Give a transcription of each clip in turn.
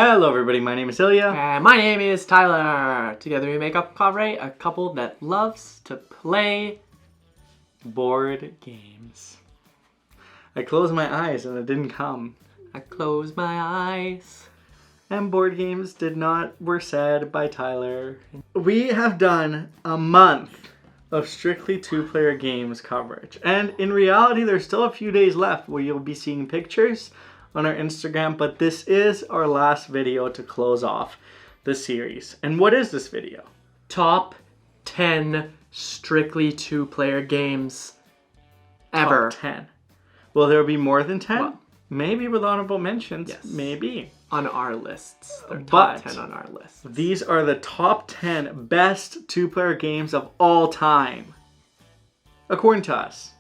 Hello everybody, my name is Ilya. And my name is Tyler. Together we make up kovray, a couple that loves to play board games. I closed my eyes and it didn't come. I close my eyes. And board games were said by Tyler. We have done a month of strictly two-player games coverage. And in reality, there's still a few days left where you'll be seeing pictures on our Instagram, but this is our last video to close off the series. And what is this video? Top 10 strictly two-player games ever. Top 10. Will there be more than 10? Well, maybe with honorable mentions. Yes. Maybe. On our lists. They're top 10 on our list. These are the top 10 best two-player games of all time, according to us.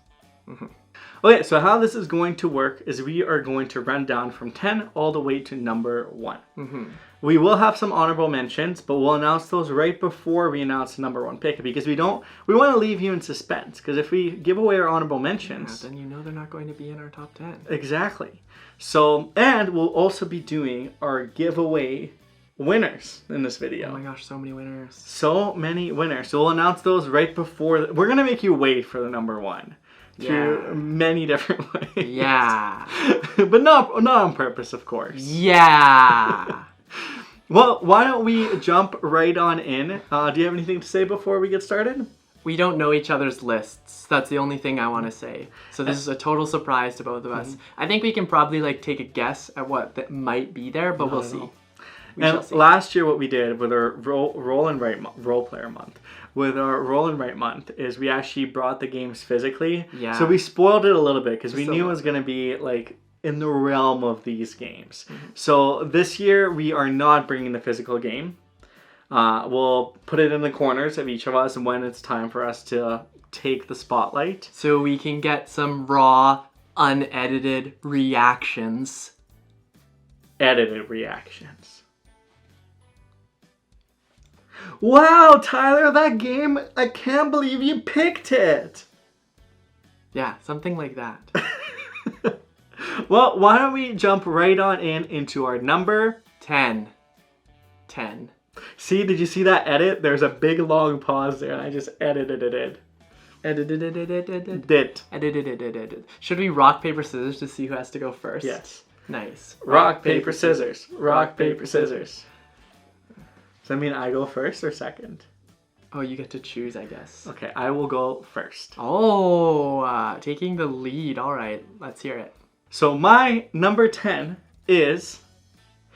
Okay, so how this is going to work is we are going to run down from 10 all the way to number 1. We will have some honorable mentions, but we'll announce those right before we announce the number 1 pick, because we want to leave you in suspense, because if we give away our honorable mentions, then you know they're not going to be in our top 10. Exactly. So, and we'll also be doing our giveaway winners in this video. Oh my gosh, so many winners. So many winners. So we'll announce those right before. We're going to make you wait for the number 1. Through many different ways. Yeah. But not on purpose, of course. Yeah. Well, why don't we jump right on in? Do you have anything to say before we get started? We don't know each other's lists. That's the only thing I want to say. So this is a total surprise to both of us. I think we can probably take a guess at what that might be there, but we'll see. Last year, what we did with our role player month, with our roll and write month, is we actually brought the games physically. Yeah. So we spoiled it a little bit because we knew it was going to be in the realm of these games. So this year we are not bringing the physical game. We'll put it in the corners of each of us when it's time for us to take the spotlight. So we can get some raw, unedited reactions. Edited reactions. Wow, Tyler, that game, I can't believe you picked it. Yeah, something like that. Well, why don't we jump right on into our number 10. See, did you see that edit? There's a big long pause there and I just edited it. Edited. Should we rock, paper, scissors to see who has to go first? Yes. Nice. Rock, paper, scissors. Rock, paper, scissors. Does that mean I go first or second? Oh, you get to choose, I guess. Okay, I will go first. Oh, taking the lead. All right, let's hear it. So my number 10 is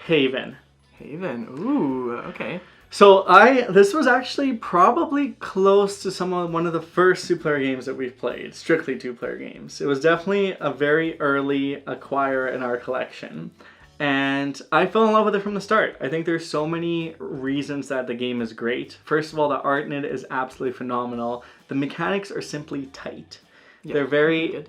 Haven. Haven. Ooh, okay. So this was actually probably close to one of the first two-player games that we've played, strictly two-player games. It was definitely a very early acquire in our collection. And I fell in love with it from the start. I think there's so many reasons that the game is great. First of all, the art in it is absolutely phenomenal. The mechanics are simply tight. Yep. They're very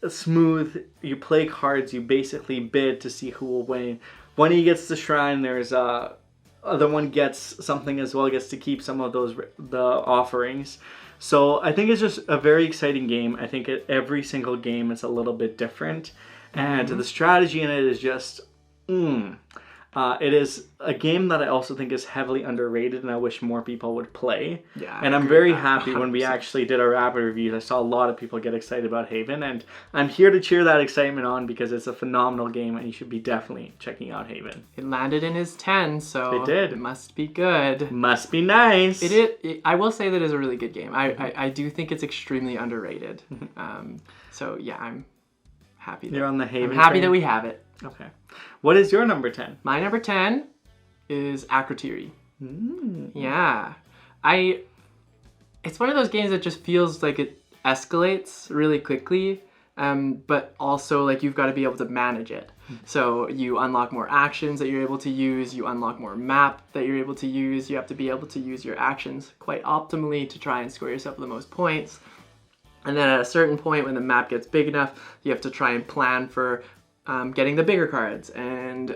smooth. You play cards, you basically bid to see who will win. When he gets the shrine, there's other one gets something as well, gets to keep some of the offerings. So I think it's just a very exciting game. I think every single game is a little bit different. And the strategy in it is just... it is a game that I also think is heavily underrated and I wish more people would play. Yeah, and I'm very happy 100%. When we actually did our rapid reviews, I saw a lot of people get excited about Haven, and I'm here to cheer that excitement on because it's a phenomenal game and you should be definitely checking out Haven. It landed in his 10, so it did. It must be good. Must be nice. I will say that it's a really good game. I do think it's extremely underrated. So yeah, I'm happy. You're on the Haven I'm happy train? That we have it. Okay. What is your number 10? My number 10 is Akrotiri. Yeah. It's one of those games that just feels like it escalates really quickly, but also you've got to be able to manage it. So you unlock more actions that you're able to use, you unlock more map that you're able to use, you have to be able to use your actions quite optimally to try and score yourself the most points. And then at a certain point when the map gets big enough, you have to try and plan for getting the bigger cards and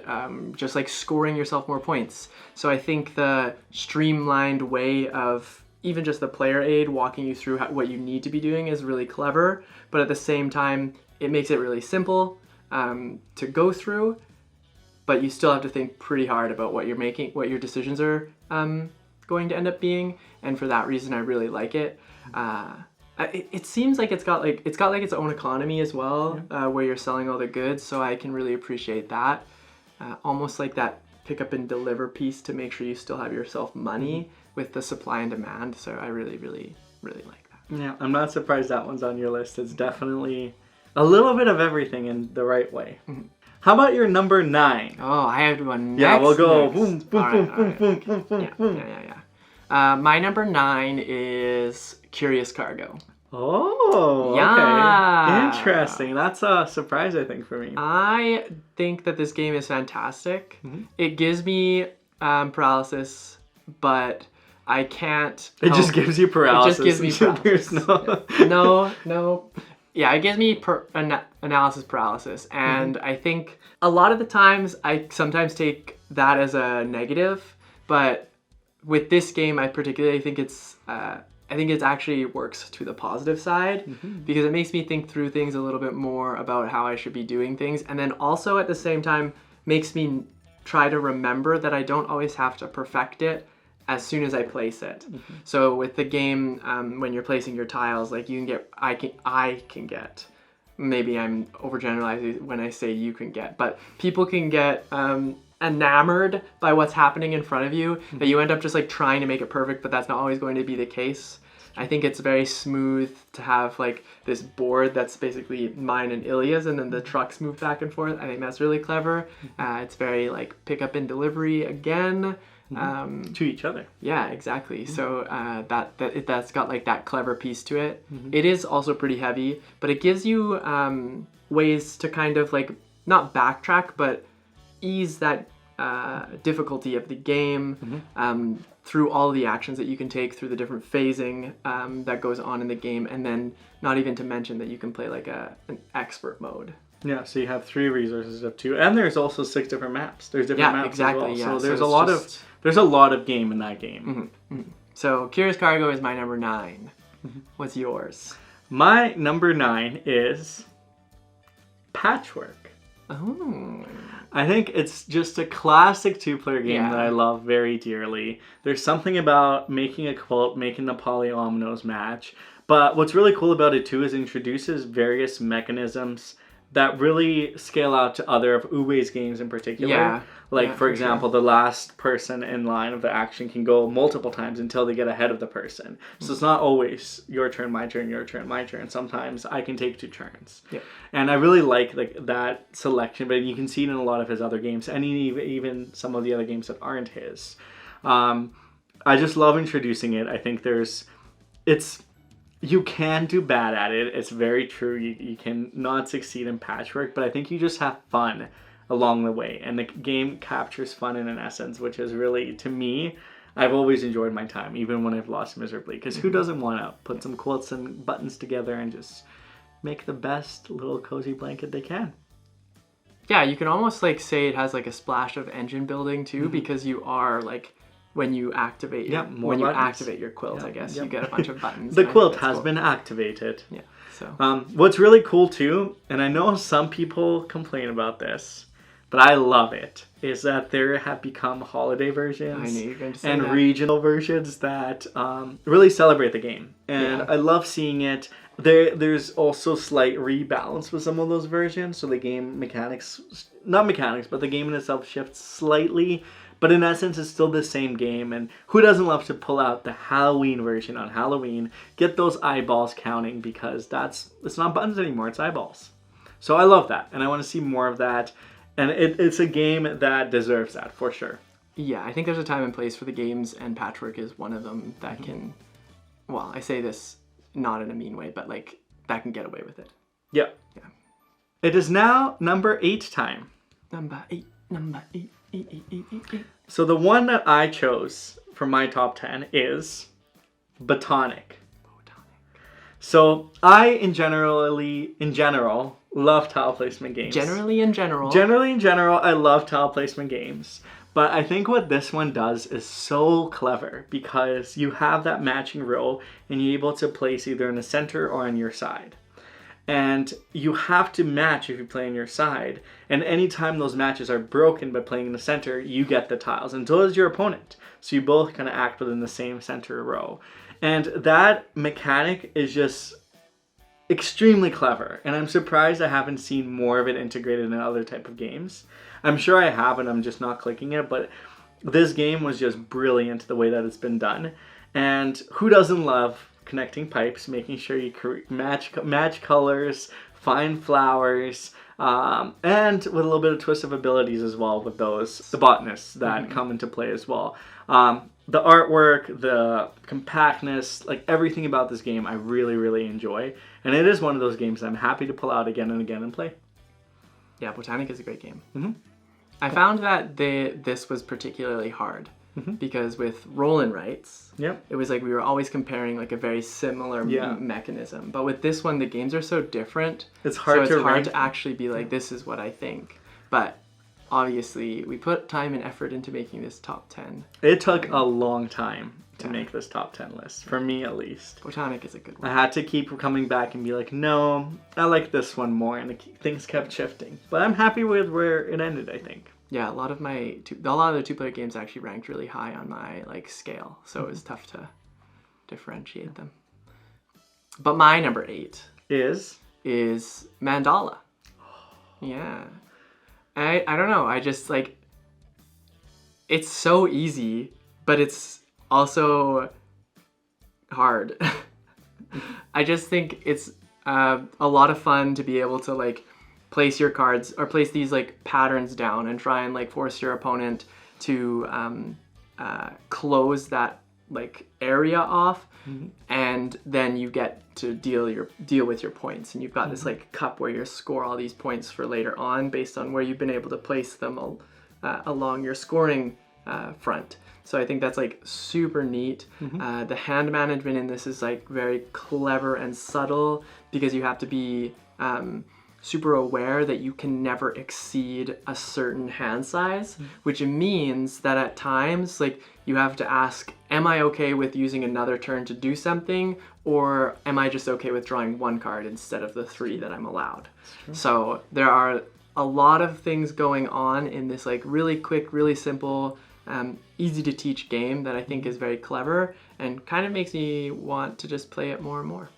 just scoring yourself more points. So I think the streamlined way of even just the player aid walking you through what you need to be doing is really clever, but at the same time, it makes it really simple to go through. but you still have to think pretty hard about what you're making, what your decisions are going to end up being, and for that reason, I really like it. It seems like it's got its own economy as well, where you're selling all the goods, so I can really appreciate that. Almost like that pick up and deliver piece to make sure you still have yourself money with the supply and demand. So I really, really, really like that. Yeah, I'm not surprised that one's on your list. It's definitely a little bit of everything in the right way. How about your number 9? Oh, I have one next. Yeah, we'll go next. boom, boom, All boom, right, boom, all right. boom, boom, boom, boom. Yeah. My number 9 is Curious Cargo. Oh, Yeah. okay. Interesting. That's a surprise, I think, for me. I think that this game is fantastic. It gives me paralysis, but I can't. It just gives you paralysis. It just gives me paralysis. There's No. Yeah, it gives me analysis paralysis, and I think a lot of the times I sometimes take that as a negative, but with this game, I particularly think it actually works to the positive side because it makes me think through things a little bit more about how I should be doing things, and then also at the same time makes me try to remember that I don't always have to perfect it as soon as I place it. So with the game, when you're placing your tiles, like you can get, I can get, maybe I'm overgeneralizing when I say you can get, but people can get enamored by what's happening in front of you that you end up just like trying to make it perfect, but that's not always going to be the case. I think it's very smooth to have like this board that's basically mine and Ilya's, and then the trucks move back and forth. I think that's really clever. It's very like pick up and delivery again. to each other. Yeah, exactly. So that's got like that clever piece to it. It is also pretty heavy, but it gives you ways to kind of like not backtrack, but ease that difficulty of the game through all the actions that you can take, through the different phasing that goes on in the game, and then not even to mention that you can play like an expert mode. Yeah, so you have 3 resources of 2, and there's also 6 different maps. There's different maps exactly, as well. yeah. So there's a lot of game in that game. So Curious Cargo is my number 9. What's yours? My number 9 is Patchwork. Oh. I think it's just a classic 2-player game that I love very dearly. There's something about making a quilt, making the polyominoes match. But what's really cool about it too is it introduces various mechanisms that really scale out to other of Uwe's games in particular. For example, the last person in line of the action can go multiple times until they get ahead of the person. So it's not always your turn, my turn, your turn, my turn. Sometimes I can take 2 turns. And I really like that selection, but you can see it in a lot of his other games, and even some of the other games that aren't his. I just love introducing it. I think you can do bad at it. It's very true. You can not succeed in Patchwork, but I think you just have fun along the way. And the game captures fun in an essence, which is really, to me, I've always enjoyed my time, even when I've lost miserably. Because who doesn't want to put some quilts and buttons together and just make the best little cozy blanket they can? Yeah, you can almost like say it has like a splash of engine building too, because you are like, when you activate your, activate your quilt, I guess, you get a bunch of buttons. The quilt has been activated. Yeah. So what's really cool too, and I know some people complain about this, but I love it, is that there have become holiday versions and regional versions that really celebrate the game. And I love seeing it. There's also slight rebalance with some of those versions, so the game but the game in itself shifts slightly. But in essence, it's still the same game, and who doesn't love to pull out the Halloween version on Halloween, get those eyeballs counting, because it's not buttons anymore, it's eyeballs. So I love that, and I want to see more of that, and it's a game that deserves that, for sure. Yeah, I think there's a time and place for the games, and Patchwork is one of them that can, well, I say this not in a mean way, but like, that can get away with it. Yeah. It is now number 8 time. Number 8. So the one that I chose for my top 10 is Botanic. So I in general love tile placement games. Generally in general, I love tile placement games. But I think what this one does is so clever, because you have that matching row and you're able to place either in the center or on your side. And you have to match if you play on your side. And anytime those matches are broken by playing in the center, you get the tiles. And so does your opponent. So you both kind of act within the same center row. And that mechanic is just extremely clever. And I'm surprised I haven't seen more of it integrated in other type of games. I'm sure I have, and I'm just not clicking it. But this game was just brilliant the way that it's been done. And who doesn't love connecting pipes, making sure you match colors, find flowers, and with a little bit of twist of abilities as well with the botanists that come into play as well. The artwork, the compactness, like everything about this game I really, really enjoy. And it is one of those games that I'm happy to pull out again and again and play. Yeah, Botanic is a great game. I found that this was particularly hard. Because with roll and writes, it was like we were always comparing like a very similar mechanism. But with this one, the games are so different. It's hard to actually be like, this is what I think. But obviously, we put time and effort into making this top 10. It took a long time to make this top 10 list, for me at least. Botanic is a good one. I had to keep coming back and be like, no, I like this one more. And things kept shifting. But I'm happy with where it ended, I think. Yeah, a lot of the 2-player games actually ranked really high on my scale, so it was tough to differentiate them. But my number 8 is Mandala. Yeah, I don't know. I just it's so easy, but it's also hard. I just think it's a lot of fun to be able to place your cards or place these patterns down and try and force your opponent to close that area off, and then you get to deal with your points, and you've got this cup where you score all these points for later on based on where you've been able to place them along your scoring front. So I think that's super neat. The hand management in this is very clever and subtle because you have to be super aware that you can never exceed a certain hand size, which means that at times you have to ask, am I okay with using another turn to do something, or am I just okay with drawing one card instead of the 3 that I'm allowed? So there are a lot of things going on in this really quick, really simple, easy to teach game that I think is very clever and kind of makes me want to just play it more and more.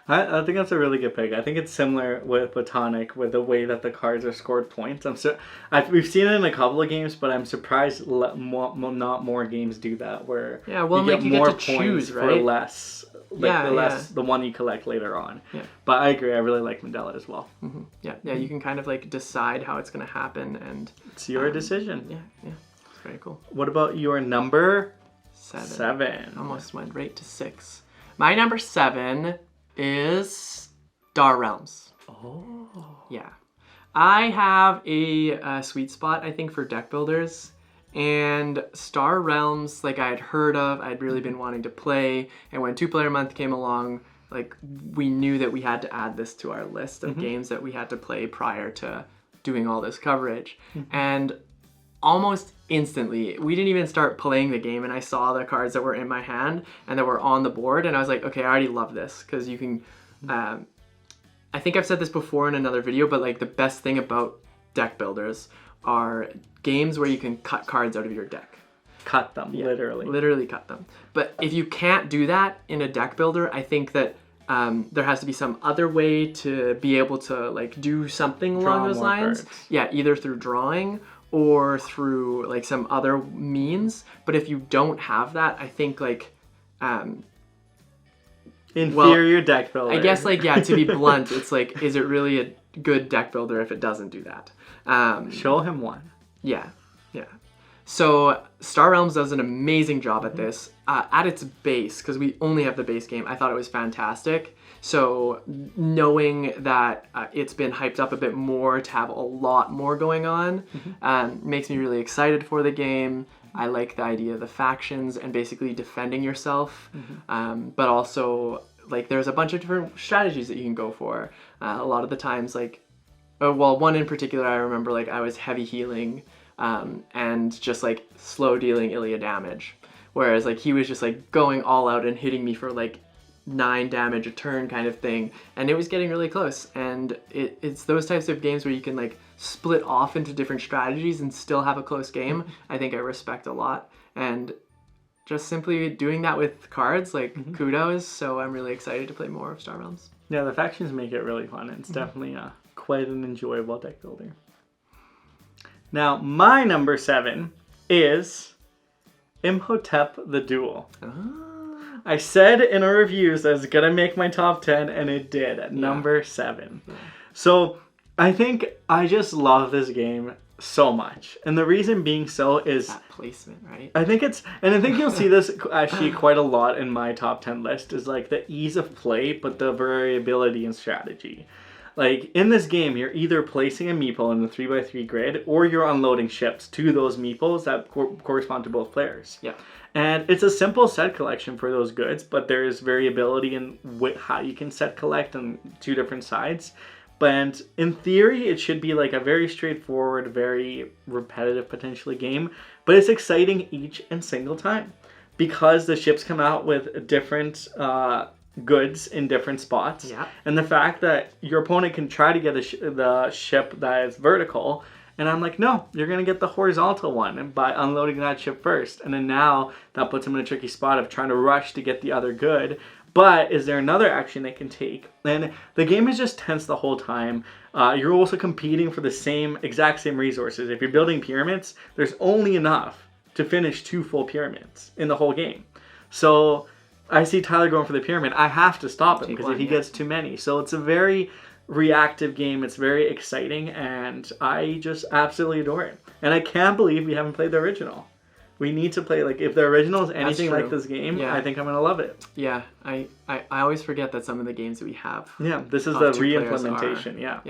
I think that's a really good pick. I think it's similar with Botanic with the way that the cards are scored points. We've seen it in a couple of games, but I'm surprised not more games do that where you get more points choose, right? For less. The one you collect later on. Yeah. But I agree. I really like Mandela as well. Yeah. You can kind of decide how it's going to happen, and it's your decision. Yeah. It's very cool. What about your number 7? Almost went right to 6. My number 7 is Star Realms. Yeah. I have a sweet spot, I think, for deck builders. And Star Realms, I had heard of, I'd really been wanting to play. And when 2-Player Month came along, we knew that we had to add this to our list of games that we had to play prior to doing all this coverage. And almost instantly, we didn't even start playing the game, and I saw the cards that were in my hand and that were on the board, and I was like, okay, I already love this, because you can, I think I've said this before in another video, but the best thing about deck builders are games where you can cut cards out of your deck. Cut them, literally. Literally cut them. But if you can't do that in a deck builder, I think that there has to be some other way to be able to do something along those lines. Cards. Yeah, either through drawing or through some other means. But if you don't have that, I think inferior deck builder. I guess to be blunt, it's is it really a good deck builder if it doesn't do that? Show him one. Yeah. So Star Realms does an amazing job at this. At its base, because we only have the base game, I thought it was fantastic. So knowing that it's been hyped up a bit more to have a lot more going on makes me really excited for the game. I like the idea of the factions and basically defending yourself, but also there's a bunch of different strategies that you can go for. A lot of the times one in particular I remember I was heavy healing and just slow dealing Ilya damage, whereas he was just going all out and hitting me for 9 damage a turn kind of thing, and it was getting really close. And it's those types of games where you can like split off into different strategies and still have a close game. I think I respect a lot, and just simply doing that with cards, like kudos. So I'm really excited to play more of Star Realms. Yeah, the factions make it really fun. It's definitely quite an enjoyable deck builder. Now, my number 7 is Imhotep the Duel. I said in our reviews that it's going to make my top 10, and it did at number 7. Yeah. So I think I just love this game so much. And the reason being so is... that placement, right? I think you'll see this actually quite a lot in my top 10 list, is like the ease of play, but the variability in strategy. Like, in this game, you're either placing a meeple in the 3x3 grid, or you're unloading ships to those meeples that correspond to both players. Yeah. And it's a simple set collection for those goods, but there's variability in how you can set collect on 2 different sides. But in theory, it should be like a very straightforward, very repetitive potentially game, but it's exciting each and single time because the ships come out with different goods in different spots. Yeah. And the fact that your opponent can try to get the ship that is vertical, and I'm like, no, you're going to get the horizontal one by unloading that ship first. And then now that puts them in a tricky spot of trying to rush to get the other good. But is there another action they can take? And the game is just tense the whole time. You're also competing for the exact same resources. If you're building pyramids, there's only enough to finish 2 full pyramids in the whole game. So I see Tyler going for the pyramid. I have to stop him because if he gets too many. So it's a very reactive game. It's very exciting, and I just absolutely adore it. And I can't believe we haven't played the original. We need to play, like, if the original is anything like this game, I think I'm going to love it. Yeah, I always forget that some of the games that we have. Yeah, this is the re-implementation, Yeah.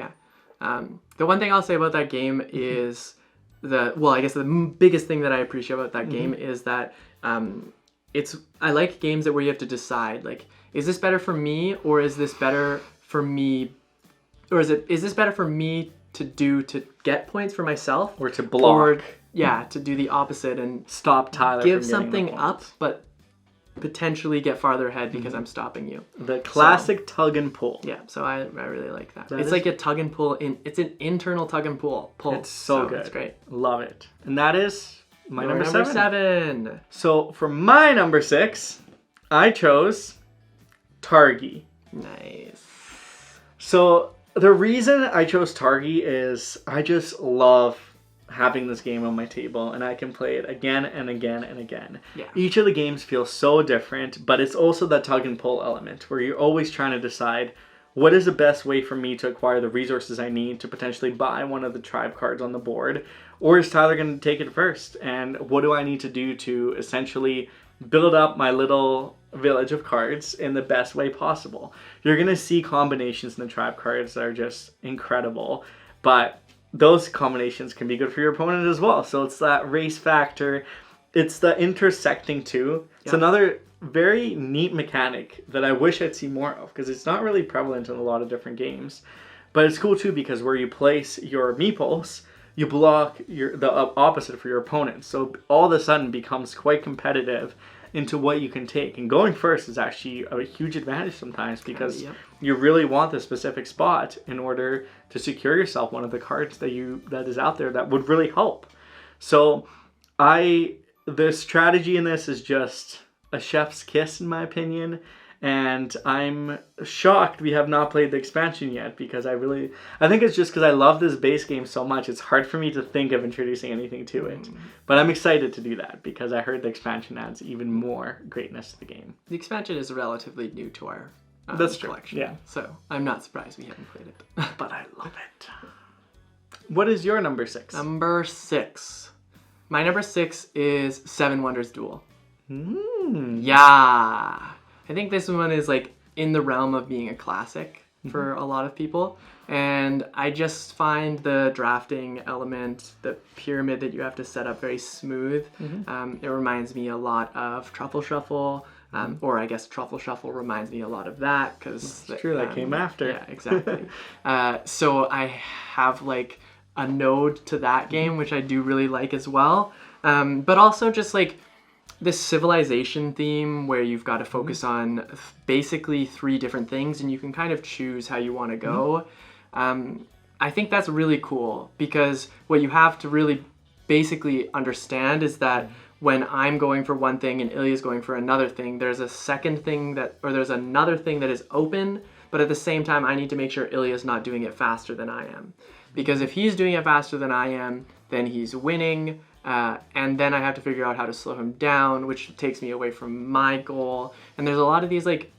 The one thing I'll say about that game is I guess the biggest thing that I appreciate about that game is that I like games where you have to decide, like, is this better for me, or is this better for me, or is this better for me to do to get points for myself, or to block, to do the opposite and stop Tyler, give something up, but potentially get farther ahead because I'm stopping you. The classic tug and pull. Yeah, so I really like that. It's like a tug and pull. It's an internal tug and pull. It's so good. It's great. Love it. And that is my number 7. So for my number 6, I chose Targi. Nice. So the reason I chose Targi is I just love having this game on my table, and I can play it again and again and again. Yeah. Each of the games feels so different, but it's also that tug and pull element where you're always trying to decide what is the best way for me to acquire the resources I need to potentially buy one of the tribe cards on the board, or is Tyler going to take it first? And what do I need to do to essentially build up my little village of cards in the best way possible? You're going to see combinations in the tribe cards that are just incredible, but those combinations can be good for your opponent as well. So it's that race factor. It's the intersecting too. It's another very neat mechanic that I wish I'd see more of, because it's not really prevalent in a lot of different games. But it's cool too, because where you place your meeples, you block the opposite for your opponent. So all of a sudden becomes quite competitive into what you can take. And going first is actually a huge advantage sometimes, because you really want the specific spot in order to secure yourself one of the cards that is out there that would really help. So the strategy in this is just a chef's kiss, in my opinion. And I'm shocked we have not played the expansion yet, because I think it's just because I love this base game so much, it's hard for me to think of introducing anything to it. But I'm excited to do that, because I heard the expansion adds even more greatness to the game. The expansion is relatively new to our collection. Yeah. So I'm not surprised we haven't played it. But I love it. What is your number 6? Number 6. My number 6 is Seven Wonders Duel. Yeah. I think this one is like in the realm of being a classic for a lot of people. And I just find the drafting element, the pyramid that you have to set up, very smooth. It reminds me a lot of Truffle Shuffle. Or I guess Truffle Shuffle reminds me a lot of that, because it's true, that came after. Yeah, exactly. So I have like a node to that game, which I do really like as well. But also just like this civilization theme where you've got to focus on basically 3 different things and you can kind of choose how you want to go. I think that's really cool because what you have to really basically understand is that when I'm going for one thing and Ilya's going for another thing, there's a second thing there's another thing that is open, but at the same time I need to make sure Ilya's not doing it faster than I am. Because if he's doing it faster than I am, then he's winning, and then I have to figure out how to slow him down, which takes me away from my goal. And there's a lot of these like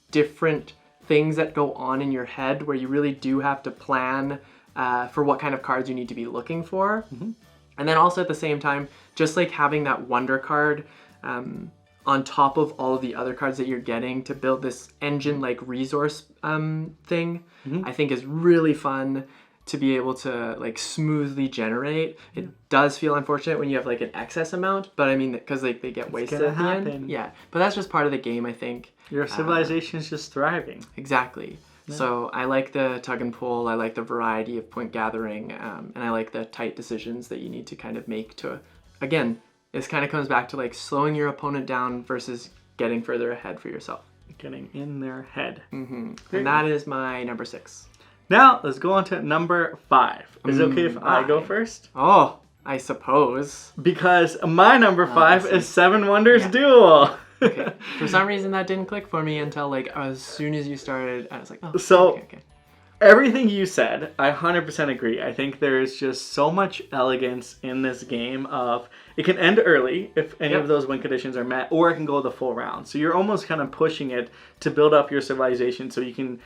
different things that go on in your head where you really do have to plan for what kind of cards you need to be looking for. And then also at the same time, just like having that wonder card on top of all of the other cards that you're getting to build this engine like resource thing, I think is really fun to be able to like smoothly generate. It does feel unfortunate when you have like an excess amount, but I mean, because like they get wasted at the end. Yeah, but that's just part of the game, I think. Your civilization is just thriving. Exactly. Yeah. So I like the tug and pull, I like the variety of point gathering, and I like the tight decisions that you need to kind of make to, again, this kind of comes back to like slowing your opponent down versus getting further ahead for yourself. Getting in their head. And that is my number 6. Now, let's go on to number 5. Is it okay if I go first? Oh, I suppose. Because my number 5 is Seven Wonders Duel. Okay. For some reason, that didn't click for me until like as soon as you started. I was like, oh, so, okay. Everything you said, I 100% agree. I think there's just so much elegance in this game of, it can end early if any of those win conditions are met, or it can go the full round. So you're almost kind of pushing it to build up your civilization so you can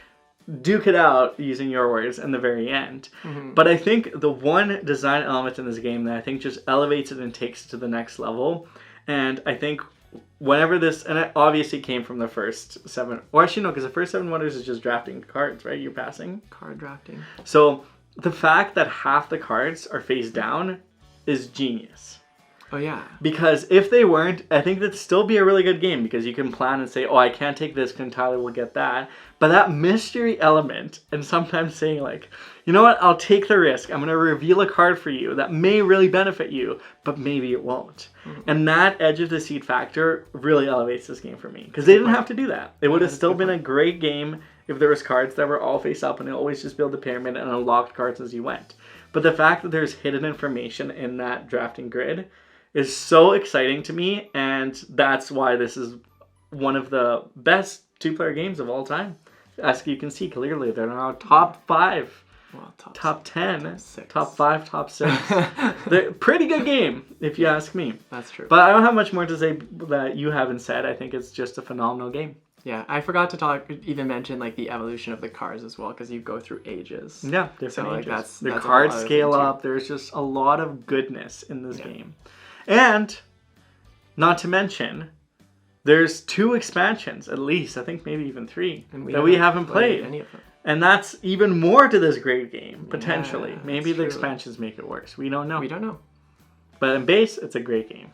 duke it out, using your words, in the very end. But I think the one design element in this game that I think just elevates it and takes it to the next level, and I think whenever this, and it obviously came from the first 7, or actually no, because the first 7 Wonders is just drafting cards, right? You're passing. Card drafting. So the fact that half the cards are face down is genius. Oh, yeah. Because if they weren't, I think that'd still be a really good game because you can plan and say, oh, I can't take this because Tyler will get that. But that mystery element and sometimes saying like, you know what, I'll take the risk. I'm going to reveal a card for you that may really benefit you, but maybe it won't. And that edge of the seat factor really elevates this game for me because they didn't have to do that. It would have still been a great game if there was cards that were all face up and it always just build a pyramid and unlocked cards as you went. But the fact that there's hidden information in that drafting grid is so exciting to me, and that's why this is one of the best 2-player games of all time. As you can see clearly, they're now top 5, well, top 10, top 6. top 5, top 6. They're pretty good game, if you ask me. That's true. But I don't have much more to say that you haven't said. I think it's just a phenomenal game. Yeah, I forgot to even mention like the evolution of the cards as well, because you go through ages. Yeah, different ages. That's the cards scale up. There's just a lot of goodness in this game. And, not to mention, there's 2 expansions, at least. I think maybe even 3, that we haven't played. Any of them. And that's even more to this great game, potentially. Yeah, maybe the expansions make it worse. We don't know. We don't know. But in base, it's a great game.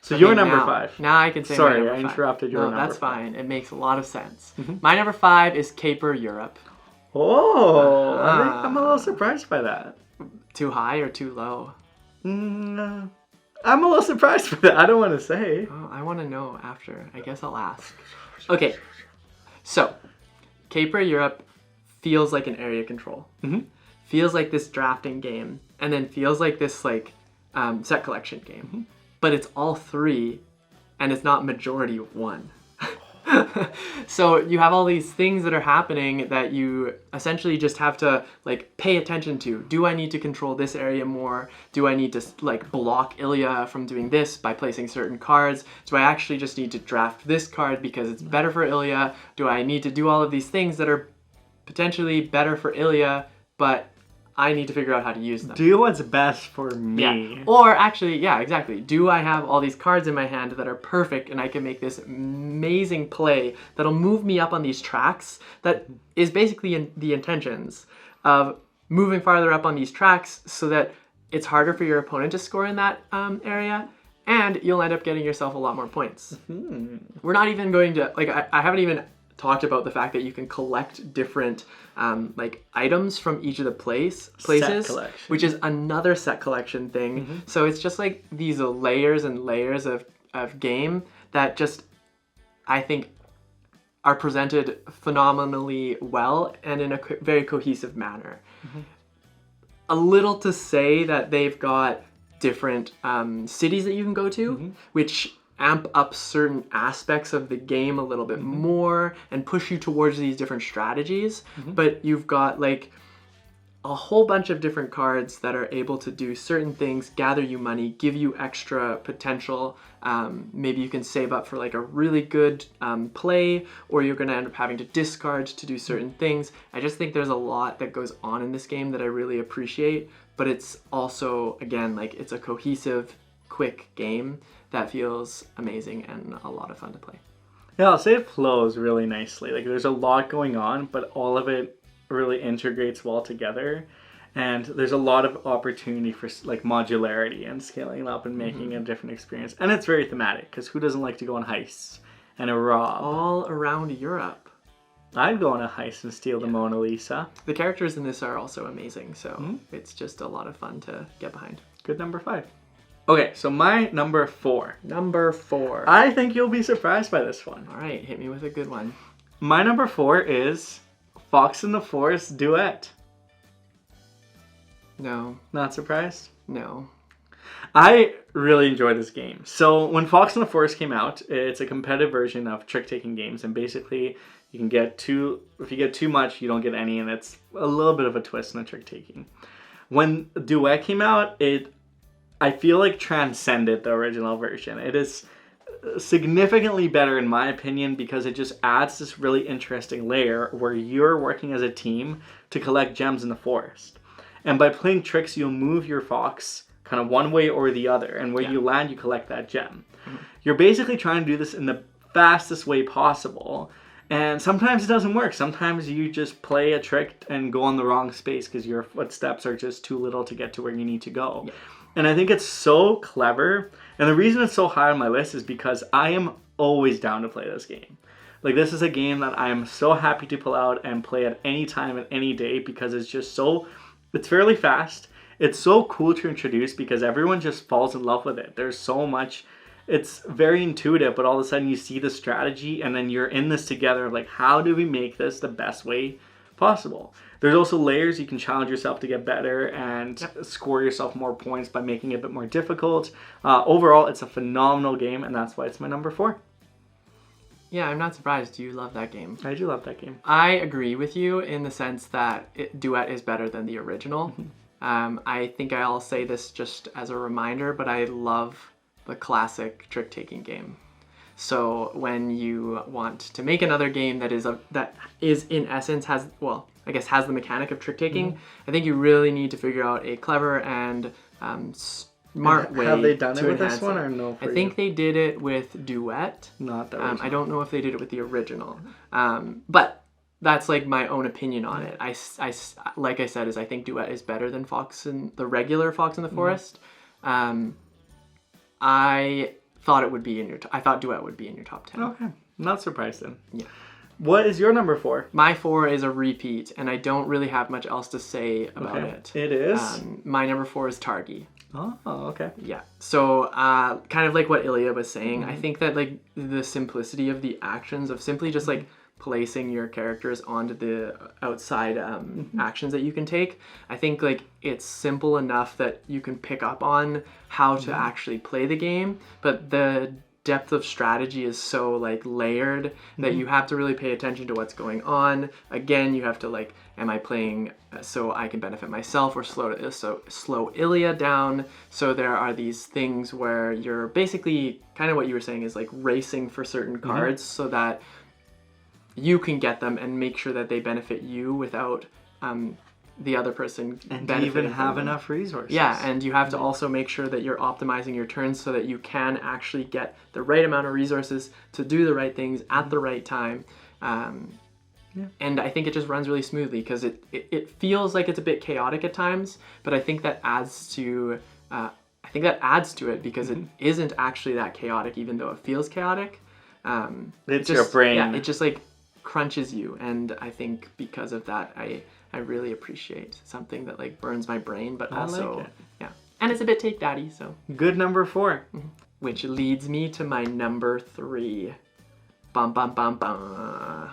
So you're number 5. Now I can say Sorry, my number 5. I interrupted your number 5. That's fine. It makes a lot of sense. My number 5 is Caper Europe. Oh, I'm a little surprised by that. Too high or too low? I'm a little surprised by that. I don't want to say. Oh, I want to know after. I guess I'll ask. Okay, so Caper Europe feels like an area control. Feels like this drafting game, and then feels like this like set collection game. But it's all 3, and it's not majority 1. So you have all these things that are happening that you essentially just have to like pay attention to. Do I need to control this area more? Do I need to like block Ilya from doing this by placing certain cards? Do I actually just need to draft this card because it's better for Ilya? Do I need to do all of these things that are potentially better for Ilya, but I need to figure out how to use them? Do what's best for me. Yeah. Or actually, yeah, exactly. Do I have all these cards in my hand that are perfect and I can make this amazing play that'll move me up on these tracks that is basically in the intentions of moving farther up on these tracks so that it's harder for your opponent to score in that area, and you'll end up getting yourself a lot more points. We're not even going to, like, I haven't even talked about the fact that you can collect different like items from each of the places, which is another set collection thing. So it's just like these layers and layers of game that just, I think, are presented phenomenally well and in a very cohesive manner. A little to say that they've got different cities that you can go to, which amp up certain aspects of the game a little bit more and push you towards these different strategies. But you've got like a whole bunch of different cards that are able to do certain things, gather you money, give you extra potential. Maybe you can save up for like a really good play, or you're going to end up having to discard to do certain things. I just think there's a lot that goes on in this game that I really appreciate, but it's also, again, like it's a cohesive, quick game that feels amazing and a lot of fun to play. Yeah, I'll say it flows really nicely. Like there's a lot going on, but all of it really integrates well together. And there's a lot of opportunity for like modularity and scaling up and making a different experience. And it's very thematic, because who doesn't like to go on heists and a rob? All around Europe. I'd go on a heist and steal the Mona Lisa. The characters in this are also amazing, so it's just a lot of fun to get behind. Good number 5. Okay, so my number 4. Number 4. I think you'll be surprised by this one. All right, hit me with a good one. My number 4 is Fox in the Forest Duet. No. Not surprised? No. I really enjoy this game. So when Fox in the Forest came out, it's a competitive version of trick-taking games, and basically you can get if you get too much, you don't get any, and it's a little bit of a twist in the trick-taking. When Duet came out, I feel like transcended the original version. It is significantly better in my opinion, because it just adds this really interesting layer where you're working as a team to collect gems in the forest. And by playing tricks, you'll move your fox kind of one way or the other, and where you land, you collect that gem. You're basically trying to do this in the fastest way possible, and sometimes it doesn't work. Sometimes you just play a trick and go on the wrong space because your footsteps are just too little to get to where you need to go. And I think it's so clever, and the reason it's so high on my list is because I am always down to play this game. Like, this is a game that I am so happy to pull out and play at any time and any day, because it's just it's fairly fast. It's so cool to introduce because everyone just falls in love with it. There's so much, it's very intuitive, but all of a sudden you see the strategy and then you're in this together. Like, how do we make this the best way possible? There's also layers. You can challenge yourself to get better and score yourself more points by making it a bit more difficult. Overall, it's a phenomenal game, and that's why it's my number 4. Yeah, I'm not surprised you love that game. I do love that game. I agree with you in the sense that Duet is better than the original. I think I'll say this just as a reminder, but I love the classic trick-taking game. So when you want to make another game that is in essence has the mechanic of trick-taking, I think you really need to figure out a clever and smart way. Have they done to it with this enhance one, it. or no? I think they did it with Duet. Not the original. I don't know if they did it with the original, but that's like my own opinion on it. I like I said, I think Duet is better than the regular Fox in the Forest. I thought it would be in I thought Duet would be in your top 10. Okay, not surprised then. Yeah. What is your number 4? My 4 is a repeat, and I don't really have much else to say about it. It is? My number 4 is Targi. Oh, okay. Yeah. So, kind of like what Ilya was saying, I think that like the simplicity of the actions of simply just like placing your characters onto the outside actions that you can take, I think like it's simple enough that you can pick up on how to actually play the game, but the depth of strategy is so like layered that you have to really pay attention to what's going on. Again, you have to like, am I playing so I can benefit myself, or slow Ilya down? So there are these things where you're basically kind of what you were saying is like racing for certain cards so that you can get them and make sure that they benefit you without the other person and benefiting even have from them. enough resources. Yeah, and you have to also make sure that you're optimizing your turns so that you can actually get the right amount of resources to do the right things at the right time. And I think it just runs really smoothly because it feels like it's a bit chaotic at times, but I think that adds to it because it isn't actually that chaotic, even though it feels chaotic. It's your brain. Yeah, it just like crunches you, and I think because of that, I really appreciate something that like burns my brain, but also like it. Yeah, and it's a bit take daddy, so Good number 4. which leads me to my number 3. Bum bum bum bum.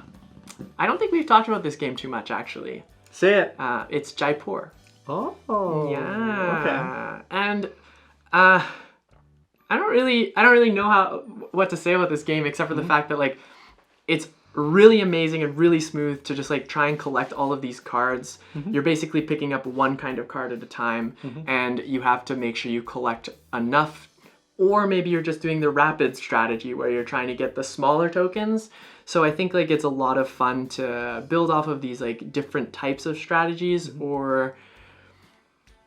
I don't think we've talked about this game too much actually. Say it. It's Jaipur. Oh. Yeah. And I don't really know what to say about this game except for the fact that like it's really amazing and really smooth to just like try and collect all of these cards. You're basically picking up one kind of card at a time, and you have to make sure you collect enough, or maybe you're just doing the rapid strategy where you're trying to get the smaller tokens. So I think like it's a lot of fun to build off of these like different types of strategies, or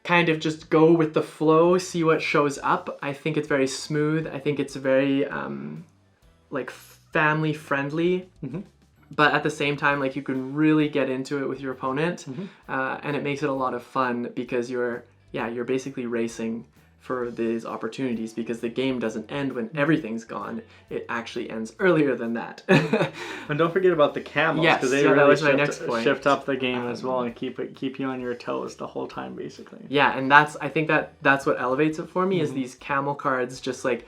kind of just go with the flow, see what shows up. I think it's very smooth. I think it's very like family friendly, but at the same time, like you can really get into it with your opponent, and it makes it a lot of fun because you're basically racing for these opportunities, because the game doesn't end when everything's gone. It actually ends earlier than that. And don't forget about the camels, Yes, because they that really was my next point. shift up the game as well and keep you on your toes the whole time, basically. Yeah, and I think that's what elevates it for me, is these camel cards just like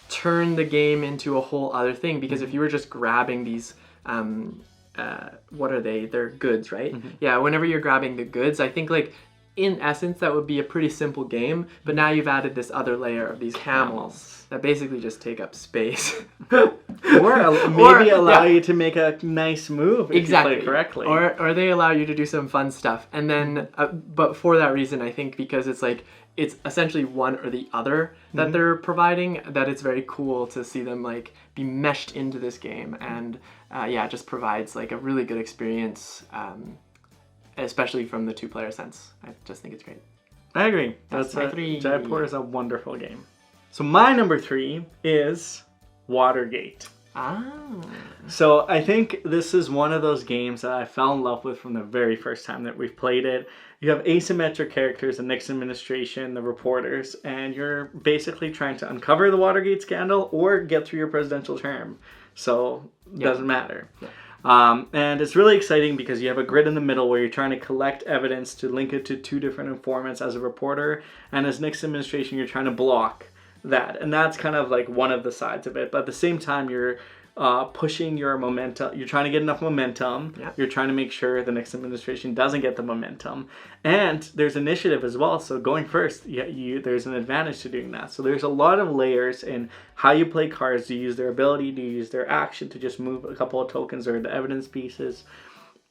turn the game into a whole other thing. Because if you were just grabbing these what are they? They're goods, right? Yeah, whenever you're grabbing the goods, I think like in essence that would be a pretty simple game, but now you've added this other layer of these camels that basically just take up space. or maybe allow you to make a nice move if you play correctly. Or they allow you to do some fun stuff. And then, but for that reason, I think because it's like, it's essentially one or the other that they're providing, that it's very cool to see them like be meshed into this game. And it just provides like a really good experience, especially from the 2-player sense. I just think it's great. I agree. That's my 3. Jaipur is a wonderful game. So my number 3 is Watergate. So I think this is one of those games that I fell in love with from the very first time that we've played it. You have asymmetric characters, the Nixon administration, the reporters, and you're basically trying to uncover the Watergate scandal or get through your presidential term. So it doesn't matter. And it's really exciting because you have a grid in the middle where you're trying to collect evidence to link it to 2 different informants as a reporter, and as Nixon administration you're trying to block that. And that's kind of like one of the sides of it. But at the same time you're pushing your momentum. You're trying to get enough momentum. You're trying to make sure the Nixon administration doesn't get the momentum. And there's initiative as well. So going first, there's an advantage to doing that. So there's a lot of layers in how you play cards. Do you use their ability? Do you use their action to just move a couple of tokens or the evidence pieces?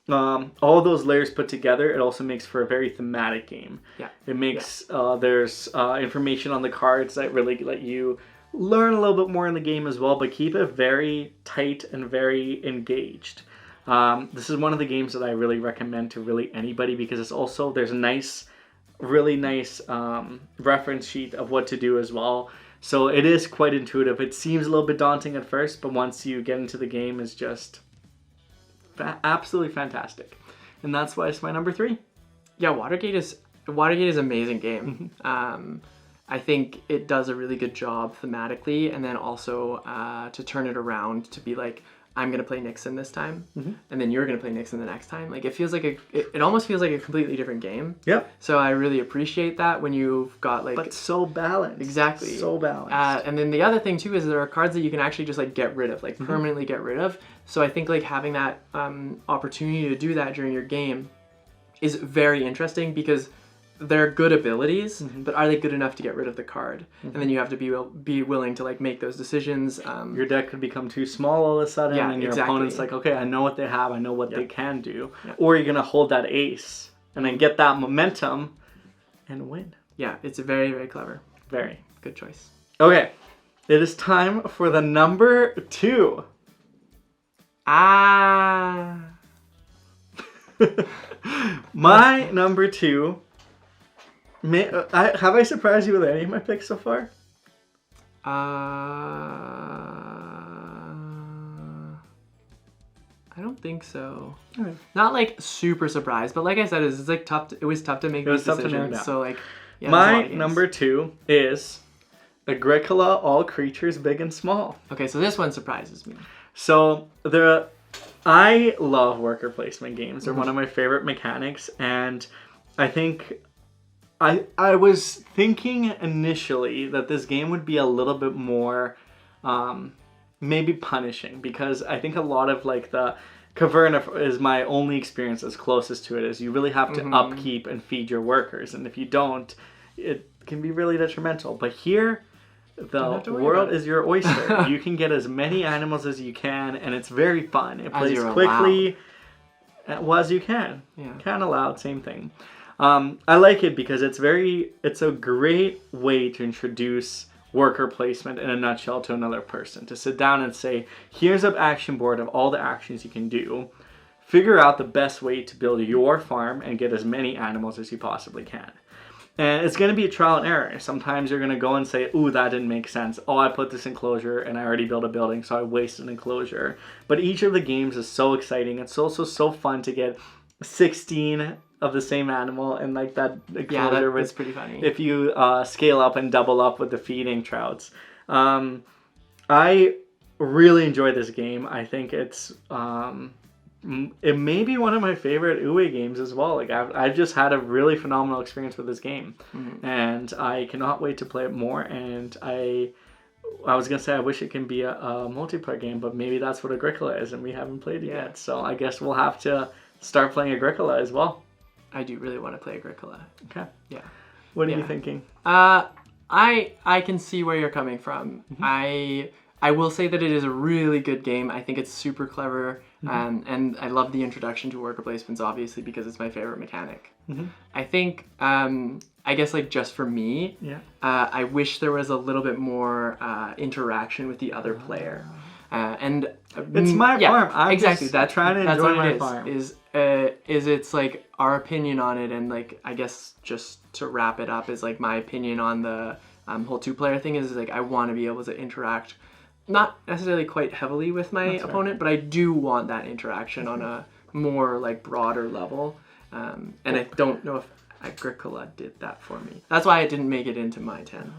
All those layers put together, it also makes for a very thematic game. It makes there's information on the cards that really let you learn a little bit more in the game as well, but keep it very tight and very engaged. This is one of the games that I really recommend to really anybody, because it's also, there's a really nice reference sheet of what to do as well. So it is quite intuitive. It seems a little bit daunting at first, but once you get into the game, it's just absolutely fantastic. And that's why it's my number 3. Yeah, Watergate is an amazing game. I think it does a really good job thematically, and then also to turn it around to be like, I'm going to play Nixon this time, and then you're going to play Nixon the next time. Like, it feels like it almost feels like a completely different game. So I really appreciate that when you've got like... But so balanced. Exactly. So balanced. And then the other thing too is there are cards that you can actually just like get rid of, like permanently get rid of. So I think like having that opportunity to do that during your game is very interesting, because they're good abilities, but are they good enough to get rid of the card? And then you have to be willing to like make those decisions. Your deck could become too small all of a sudden, and your opponent's like, okay, I know what they have, I know what they can do. Or you're gonna hold that ace and then get that momentum and win. Yeah, it's very, very clever. Very good choice. Okay, it is time for the number 2. My number 2. Have I surprised you with any of my picks so far? I don't think so. Okay. Not like super surprised, but like I said, it's like tough. It was tough to make these decisions. So like, yeah, my number 2 is Agricola, all creatures big and small. Okay, so this one surprises me. So I love worker placement games. They're one of my favorite mechanics, and I think I was thinking initially that this game would be a little bit more maybe punishing, because I think a lot of like the Caverna is my only experience that's closest to it, is you really have to upkeep and feed your workers, and if you don't, it can be really detrimental. But here, the world is your oyster. You can get as many animals as you can, and it's very fun. It plays quickly, as you can. Yeah. Can allowed, same thing. I like it because it's a great way to introduce worker placement in a nutshell to another person. To sit down and say, here's an action board of all the actions you can do. Figure out the best way to build your farm and get as many animals as you possibly can. And it's going to be a trial and error. Sometimes you're going to go and say, ooh, that didn't make sense. Oh, I put this enclosure and I already built a building, so I wasted an enclosure. But each of the games is so exciting. It's also so fun to get 16 of the same animal and like that enclosure. That's pretty funny. If you scale up and double up with the feeding trouts. I really enjoy this game. I think it may be one of my favorite Uwe games as well. Like I've just had a really phenomenal experience with this game, and I cannot wait to play it more. And I was gonna say I wish it can be a multiplayer game, but maybe that's what Agricola is, and we haven't played it yet. So I guess we'll have to start playing Agricola as well. I do really want to play Agricola. Okay. Yeah. What are you thinking? I can see where you're coming from. I will say that it is a really good game. I think it's super clever, and I love the introduction to worker placements, obviously, because it's my favorite mechanic. I think, I guess, like, just for me, I wish there was a little bit more interaction with the other player. And it's my farm. I'm exactly. That's trying to enjoy my farm. Is it's like our opinion on it, and like I guess just to wrap it up is like my opinion on the whole 2-player thing is like I want to be able to interact, not necessarily quite heavily with my opponent, but I do want that interaction on a more like broader level, and I don't know if Agricola did that for me. That's why it didn't make it into my 10.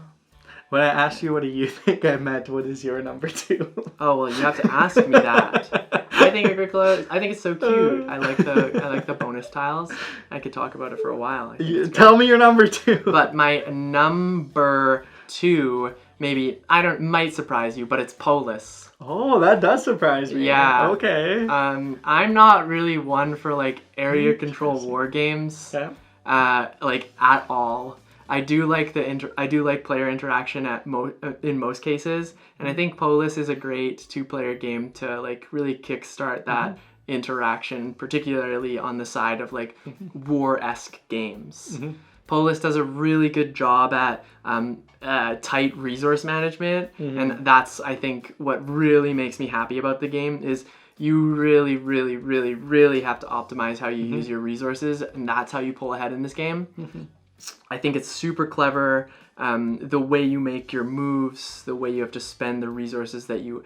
When I asked you what do you think, I meant what is your number 2? Oh well, you have to ask me that. I think Agricola. I think it's so cute. I like the bonus tiles. I could talk about it for a while. Tell me your number 2. But my number 2, might surprise you, but it's Polis. Oh, that does surprise me. Yeah. Okay. I'm not really one for like area control war games. Yeah. Like at all. I do like player interaction in most cases, and I think Polis is a great 2-player game to like really kickstart that interaction, particularly on the side of like war-esque games. Polis does a really good job at tight resource management, and that's I think what really makes me happy about the game is you really, really, really, really have to optimize how you use your resources, and that's how you pull ahead in this game. I think it's super clever, the way you make your moves, the way you have to spend the resources that you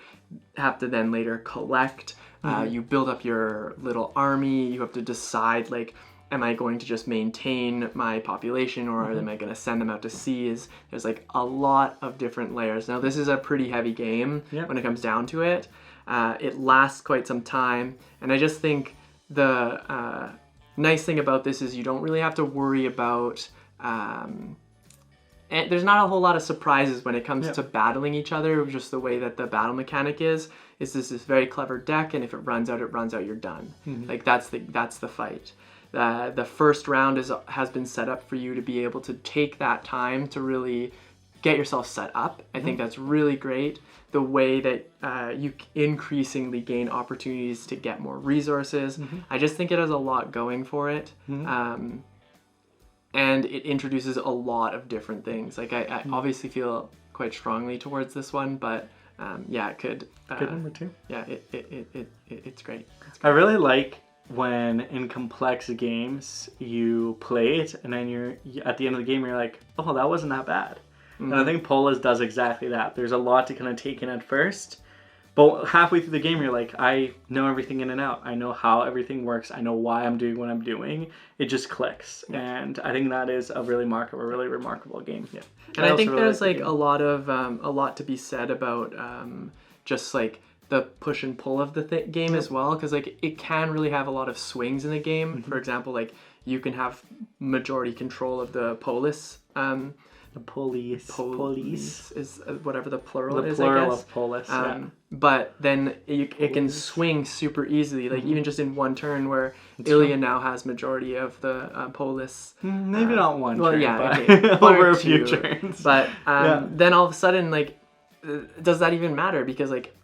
have to then later collect. You build up your little army, you have to decide, like, am I going to just maintain my population or am I going to send them out to sea? There's like a lot of different layers. Now this is a pretty heavy game when it comes down to it. It lasts quite some time, and I just think the nice thing about this is you don't really have to worry about and there's not a whole lot of surprises when it comes to battling each other. Just the way that the battle mechanic is this very clever deck, and if it runs out, you're done. Like that's the fight. The first round has been set up for you to be able to take that time to really get yourself set up. I think that's really great. The way that you increasingly gain opportunities to get more resources. I just think it has a lot going for it. And it introduces a lot of different things. Like I obviously feel quite strongly towards this one, but it could. Good number 2. Yeah, it's great. I really like when in complex games you play it and then you're at the end of the game you're like, oh, that wasn't that bad. And I think Polis does exactly that. There's a lot to kind of take in at first, but halfway through the game you're like, I know everything in and out. I know how everything works. I know why I'm doing what I'm doing. It just clicks. And I think that is a really remarkable game. And I think there's like a lot to be said about just like the push and pull of the game as well, because like it can really have a lot of swings in the game. For example, like you can have majority control of the polis. The police is whatever the plural the is, plural I guess. of polis. But then it can swing super easily, like even just in one turn, where Ilya now has majority of the polis. Maybe not one well, turn, yeah, but okay. over a few turns. But then all of a sudden, like, does that even matter? Because like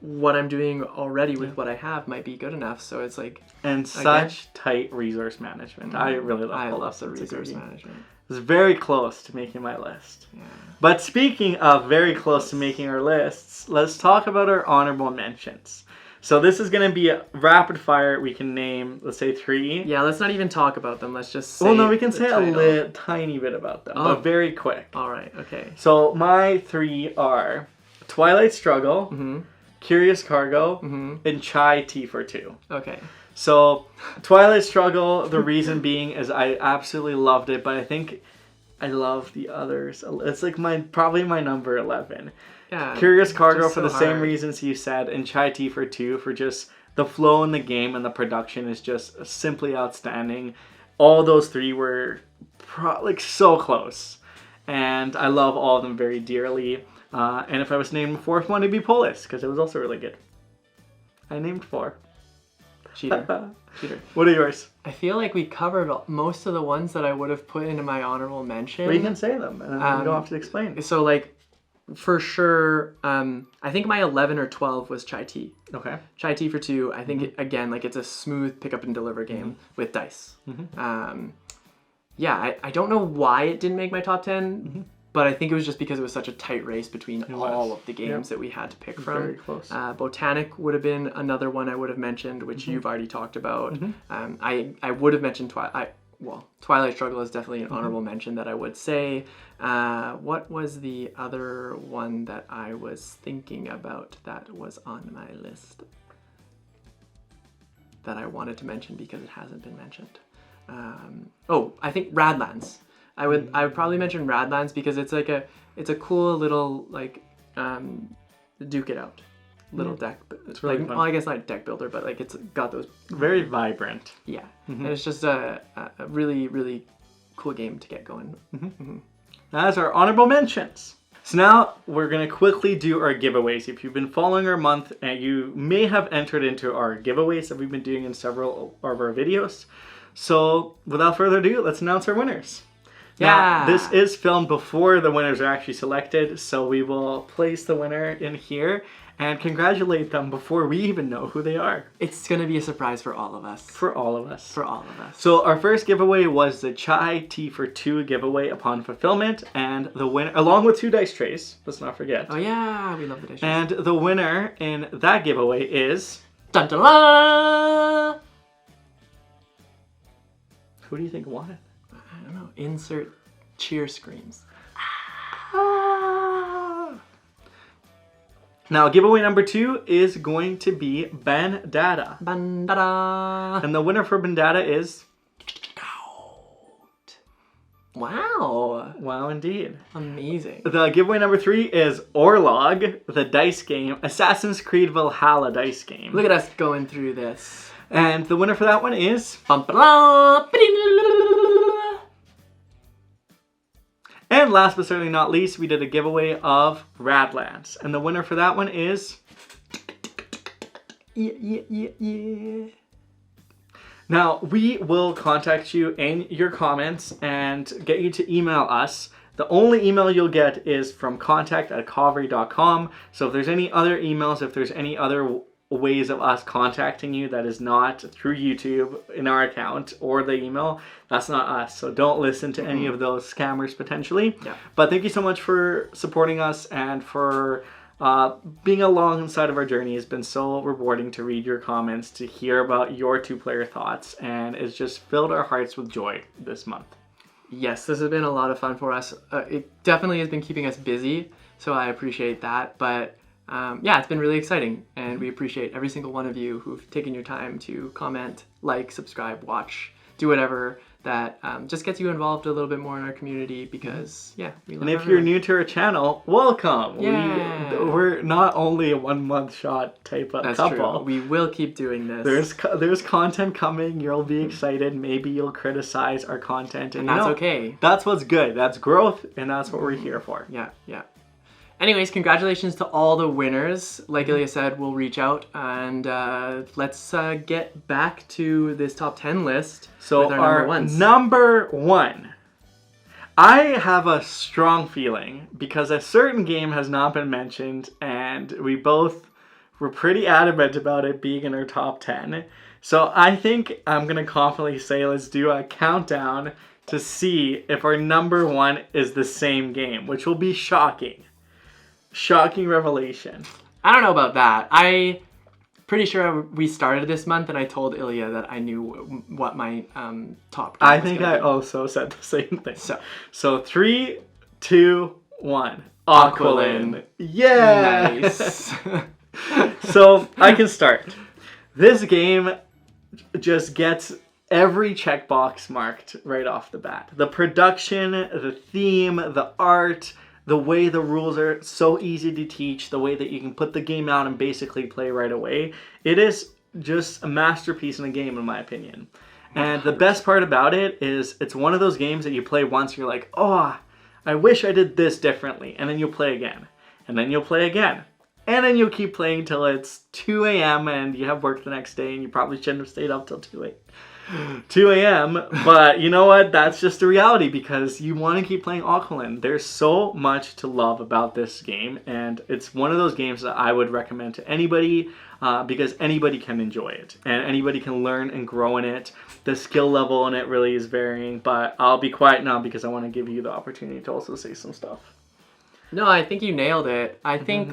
what I'm doing already with what I have might be good enough. So it's like such tight resource management. I really love polis. the resource management. It's very close to making my list. Yeah. But speaking of very close to making our lists, let's talk about our honorable mentions. So this is going to be a rapid fire. We can name, let's say 3. Yeah, let's not even talk about them. Let's just say. Well, no, we can the say title. tiny bit about them, but very quick. All right. Okay. So my 3 are Twilight Struggle, Curious Cargo, and Chai Tea for 2. Okay. So, Twilight Struggle, the reason being is I absolutely loved it, but I think I love the others. It's like probably my number 11. Yeah. Curious Cargo for so the same hard. reasons you said, and Chai Tea for 2 for just the flow in the game and the production is just simply outstanding. All those 3 were like so close, and I love all of them very dearly. And if I was named the 4th one, it'd be Polis, because it was also really good. I named 4. Cheater. What are yours? I feel like we covered most of the ones that I would have put into my honorable mention. Well, you can say them, and you don't have to explain. So, like, for sure, I think my 11 or 12 was Chai Tea. Okay. Chai Tea for 2. I think, again, like, it's a smooth pick up and deliver game with dice. Yeah, I don't know why it didn't make my top 10. But I think it was just because it was such a tight race between all of the games that we had to pick from. Very close. Botanic would have been another one I would have mentioned, which you've already talked about. I would have mentioned Twilight Struggle is definitely an honorable mention that I would say. What was the other one that I was thinking about that was on my list that I wanted to mention because it hasn't been mentioned? I think Radlands. I would probably mention Radlands because it's a cool little like duke it out little deck. It's really fun. Well, I guess not deck builder, but like it's got those very vibrant. Yeah, and it's just a really really cool game to get going. That's our honorable mentions. So now we're gonna quickly do our giveaways. If you've been following our month, you may have entered into our giveaways that we've been doing in several of our videos. So without further ado, let's announce our winners. Now, this is filmed before the winners are actually selected, so we will place the winner in here and congratulate them before we even know who they are. It's going to be a surprise for all of us. For all of us. For all of us. So our first giveaway was the Chai Tea for 2 giveaway upon fulfillment, and the winner, along with 2 dice trays, let's not forget. Oh yeah, we love the dice trays. And the winner in that giveaway is... Dun dun dun! Who do you think won it? I don't know. Insert cheer screams. Now, giveaway number 2 is going to be Bandada. Bandada. And the winner for Bandada is... Wow. Wow, indeed. Amazing. The giveaway number 3 is Orlog, the dice game, Assassin's Creed Valhalla dice game. Look at us going through this. And the winner for that one is... And last but certainly not least, we did a giveaway of Radlands. And the winner for that one is... Yeah. Now, we will contact you in your comments and get you to email us. The only email you'll get is from contact@kovray.com. So if there's any other emails, if there's any other ways of us contacting you that is not through YouTube in our account or the email, that's not us. So don't listen to any of those scammers potentially. Yeah. But thank you so much for supporting us and for being alongside of our journey. Has been so rewarding to read your comments, to hear about your 2-player thoughts, and it's just filled our hearts with joy this month. Yes, this has been a lot of fun for us. It definitely has been keeping us busy, so I appreciate that. But yeah, it's been really exciting, and we appreciate every single one of you who've taken your time to comment, like, subscribe, watch, do whatever that just gets you involved a little bit more in our community because, we love And if everyone. you're new to our channel, welcome. Yeah. We're not only a 1 month shot type of That's couple. true. We will keep doing this. There's content coming. You'll be excited. Maybe you'll criticize our content. And that's okay. That's what's good. That's growth, and that's what we're here for. Yeah. Anyways, congratulations to all the winners. Like Ilya said, we'll reach out and let's get back to this top 10 list. So with our number ones. number one, I have a strong feeling because a certain game has not been mentioned, and we both were pretty adamant about it being in our top 10. So I think I'm going to confidently say let's do a countdown to see if our number one is the same game, which will be shocking. Shocking revelation. I don't know about that. I pretty sure we started this month and I told Ilya that I knew what my top game I was think gonna I be. also said the same thing. So 3, 2, 1. Aqualin. Yeah! Nice. So I can start. This game just gets every checkbox marked right off the bat. The production, the theme, the art, the way the rules are so easy to teach, the way that you can put the game out and basically play right away. It is just a masterpiece in a game, in my opinion. And the best part about it is it's one of those games that you play once and you're like, oh, I wish I did this differently. And then you'll play again. And then you'll play again. And then you'll keep playing till it's 2 a.m. and you have work the next day and you probably shouldn't have stayed up till 2 a.m. But you know what? That's just the reality because you want to keep playing Aqualin. There's so much to love about this game, and it's one of those games that I would recommend to anybody because anybody can enjoy it and anybody can learn and grow in it. The skill level in it really is varying, but I'll be quiet now because I want to give you the opportunity to also say some stuff. No, I think you nailed it. I think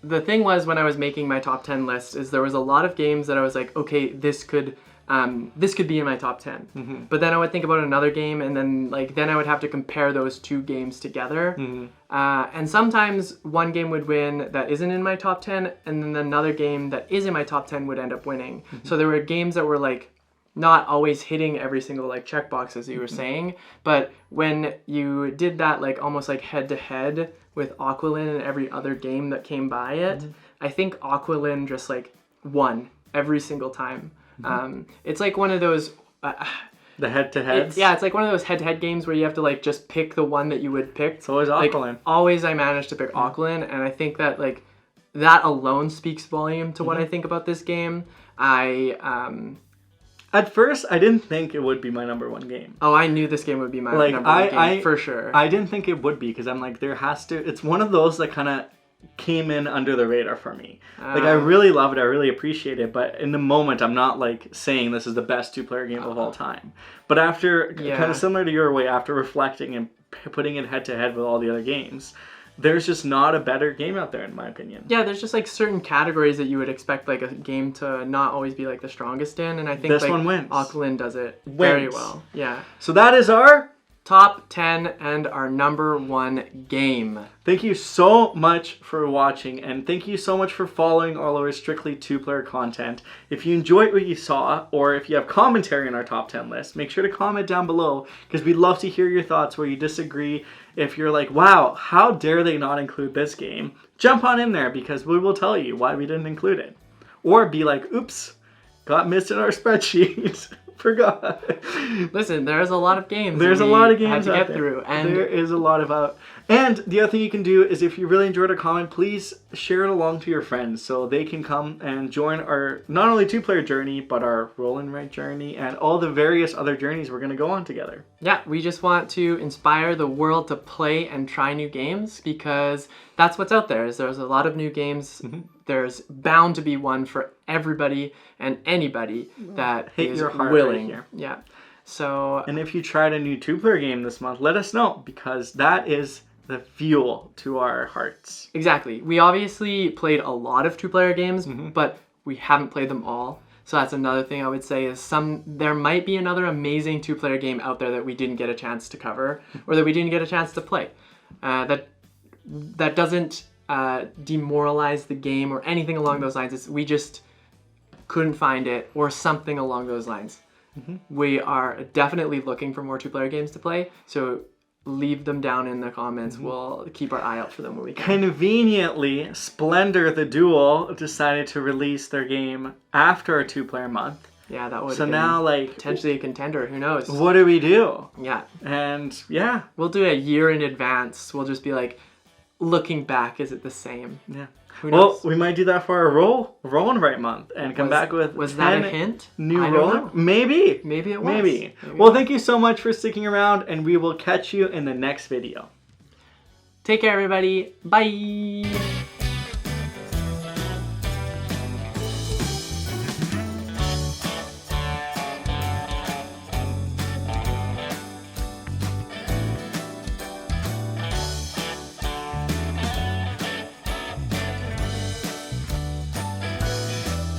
the thing was when I was making my top 10 list is there was a lot of games that I was like, okay, this could be in my top 10. But then I would think about another game and then I would have to compare those two games together. And sometimes one game would win that isn't in my top 10 and then another game that is in my top 10 would end up winning. So there were games that were not always hitting every single checkbox as you were saying, but when you did that almost head to head with Aqualin and every other game that came by it, I think Aqualin just won every single time. It's one of those the head-to-heads. It's one of those head-to-head games where you have to just pick the one that you would pick. It's always Aqualin. Always I managed to pick Aqualin, and I think that that alone speaks volume to what I think about this game. At first, I didn't think it would be my number one game. Oh, I knew this game would be my number one game, for sure. I didn't think it would be, because I'm there has to... It's one of those that kind of came in under the radar for me. I really love it, I really appreciate it, but in the moment, I'm not saying this is the best two-player game of all time. But after, kind of similar to your way, after reflecting and putting it head-to-head with all the other games, there's just not a better game out there, in my opinion. Yeah, there's just certain categories that you would expect a game to not always be the strongest in, and I think this one wins. Aqualin does it very well. Yeah. So that is our top 10 and our number one game. Thank you so much for watching, and thank you so much for following all our strictly two-player content. If you enjoyed what you saw, or if you have commentary on our top 10 list, make sure to comment down below, because we'd love to hear your thoughts where you disagree. If you're wow, how dare they not include this game? Jump on in there, because we will tell you why we didn't include it. Or be oops, got missed in our spreadsheet. Forgot. Listen, there's a lot of games. There's a lot of games to out get there. through, and there is a lot of And the other thing you can do is, if you really enjoyed our comment, please share it along to your friends so they can come and join our not only two-player journey, but our roll and write journey and all the various other journeys we're going to go on together. Yeah, we just want to inspire the world to play and try new games, because that's what's out there. There's a lot of new games. There's bound to be one for everybody and anybody that is willing. Right here. Yeah. So. And if you tried a new two-player game this month, let us know, because that is the fuel to our hearts. Exactly. We obviously played a lot of two-player games, but we haven't played them all. So that's another thing I would say is there might be another amazing two-player game out there that we didn't get a chance to cover, or that we didn't get a chance to play. That doesn't demoralize the game or anything along those lines. We just couldn't find it, or something along those lines. We are definitely looking for more 2-player games to play, so leave them down in the comments. We'll keep our eye out for them when we can. Conveniently, Splendor the Duel decided to release their game after a 2-player month. Yeah, that would So now, like, potentially a contender. Who knows? what do we do? Yeah. And yeah. We'll do a year in advance. We'll just be like, looking back, is it the same? Yeah. Who knows? Well, we might do that for our roll and write month and come back with Was 10 that a hint? new I don't roll. know. Maybe. Maybe it was. Maybe. Well, thank you so much for sticking around, and we will catch you in the next video. Take care, everybody. Bye.